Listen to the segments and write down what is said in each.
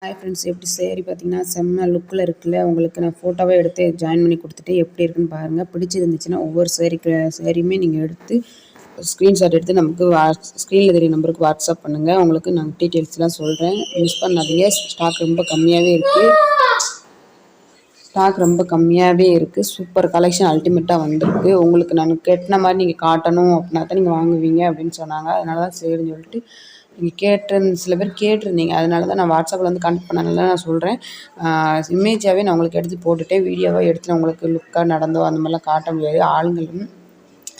Hi friends, எப்படி சேரீ பார்த்தீங்கன்னா செம்ம லுக்கில் இருக்குல்ல. உங்களுக்கு நான் ஃபோட்டோவே எடுத்து ஜாயின் பண்ணி கொடுத்துட்டு எப்படி இருக்குன்னு பாருங்கள். பிடிச்சிருந்துச்சுன்னா ஒவ்வொரு சேரீயுமே நீங்கள் எடுத்து ஸ்க்ரீன்ஷாட் எடுத்து நமக்கு ஸ்க்ரீனில் தெரிய நம்பருக்கு வாட்ஸ்அப் பண்ணுங்கள். உங்களுக்கு நான் டீட்டெயில்ஸ்லாம் சொல்கிறேன், மிஸ் பண்ணாதீங்க. ஸ்டாக் ரொம்ப கம்மியாகவே இருக்குது. சூப்பர் கலெக்ஷன் அல்டிமேட்டாக வந்திருக்கு. உங்களுக்கு நான் கேட்டின மாதிரி நீங்கள் காட்டணும் அப்படின்னா தான் நீங்கள் வாங்குவீங்க அப்படின்னு சொன்னாங்க. அதனால தான் சரின்னு சொல்லிட்டு நீங்கள் சில பேர் கேட்டிருந்தீங்க. அதனால தான் நான் வாட்ஸ்அப்பில் வந்து கனெக்ட் பண்ணனால நான் சொல்கிறேன். இமேஜாகவே நான் உங்களுக்கு எடுத்து போட்டுவிட்டேன். வீடியோவாக எடுத்து நான் உங்களுக்கு லுக்காக நடந்தோ அந்த மாதிரிலாம் காட்ட முடியாது. ஆளுங்களும்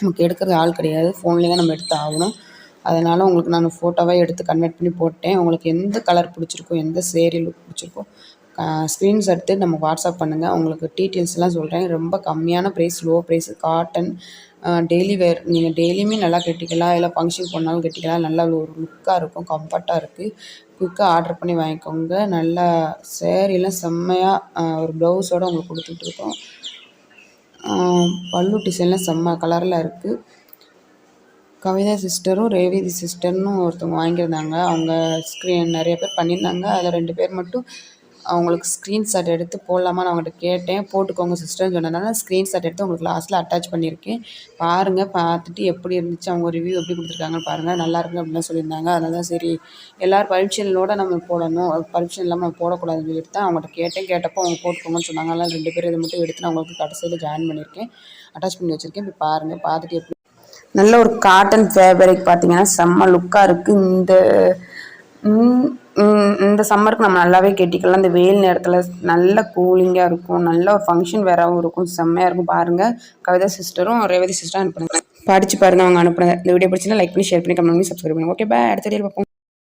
நமக்கு எடுக்கிறது ஆள் கிடையாது, ஃபோன்லேயே தான் நம்ம எடுத்து ஆகணும். அதனால் உங்களுக்கு நான் ஃபோட்டோவாக எடுத்து கன்வெர்ட் பண்ணி போட்டேன். உங்களுக்கு எந்த கலர் பிடிச்சிருக்கோ, எந்த சேரீ லுக் பிடிச்சிருக்கோ ஸ்க்ரீன்ஸ் எடுத்து நம்ம வாட்ஸ்அப் பண்ணுங்கள். உங்களுக்கு டீட்டெயில்ஸ்லாம் சொல்கிறேன். ரொம்ப கம்மியான price, low price, cotton, daily wear. நீங்கள் டெய்லியுமே நல்லா கட்டிக்கலாம், இல்லை ஃபங்க்ஷன் போனாலும் கட்டிக்கலாம். நல்லா ஒரு லுக்காக இருக்கும், கம்ஃபர்ட்டாக இருக்குது. குயிக்காக ஆர்டர் பண்ணி வாங்கிக்கோங்க. நல்லா சேரீலாம் செம்மையாக ஒரு ப்ளவுஸோடு உங்களுக்கு கொடுத்துட்ருக்கோம். பல்லு டிசைன்லாம் செம்ம கலரில் இருக்குது. கவிதா சிஸ்டரும் ரேவதி சிஸ்டர்னு ஒருத்தவங்க வாங்கியிருந்தாங்க. அவங்க நிறைய பேர் பண்ணியிருந்தாங்க. அதில் 2 பேர் மட்டும் அவங்களுக்கு ஸ்க்ரீன்ஷாட் எடுத்து போடலாமான்னு அவங்கள்ட்ட கேட்டேன். போட்டுக்கோங்க சிஸ்டர்னு சொன்னதுனால ஸ்க்ரீன்ஷாட் எடுத்து உங்களுக்கு லாஸ்ட்டில் அட்டாச் பண்ணியிருக்கேன். பாருங்கள், பார்த்துட்டு எப்படி இருந்துச்சு, அவங்க ரிவ்யூ எப்படி கொடுத்துருக்காங்கன்னு பாருங்கள். நல்லாயிருக்கு அப்படின்னு சொல்லியிருந்தாங்க. அதனால தான் சரி, எல்லோரும் பர்மிஷனோடு நம்ம போடணும், பர்மிஷன் இல்லாமல் நம்ம போடக்கூடாதுன்னு சொல்லிட்டு தான் அவங்கள்ட்ட கேட்டேன். கேட்டப்போ அவங்க போட்டுக்கோங்கன்னு சொன்னாங்க. அதனால் 2 பேர் இதை மட்டும் எடுத்து நான் உங்களுக்கு கடைசியில் ஜாயின் பண்ணியிருக்கேன், அட்டாச் பண்ணி வச்சுருக்கேன். இப்போ பாருங்கள், பார்த்துட்டு எப்படி நல்ல ஒரு காட்டன் ஃபேப்ரிக் பார்த்தீங்கன்னா செம்ம லுக்காக இருக்குது. இந்த சம்மருக்கு நம்ம நல்லாவே கட்டிக்கலாம். இந்த வெயில் நேரத்தில் நல்ல கூலிங்காக இருக்கும், நல்ல ஒரு ஃபங்க்ஷன் வேறாகவும் இருக்கும், செம்மையாக இருக்கும். பாருங்கள், கவிதா சிஸ்டரும் ரேவதி சிஸ்டரும் அனுப்புனாங்க. படித்து பாருங்கள் அவங்க அனுப்புனது. இந்த வீடியோ பிடிச்சினா லைக் பண்ணி, ஷேர் பண்ணி, கமெண்ட் பண்ணி, சப்ஸ்கிரைப் பண்ணுங்கள். ஓகே, பாய். அடுத்த வீடியோ பார்ப்போம்.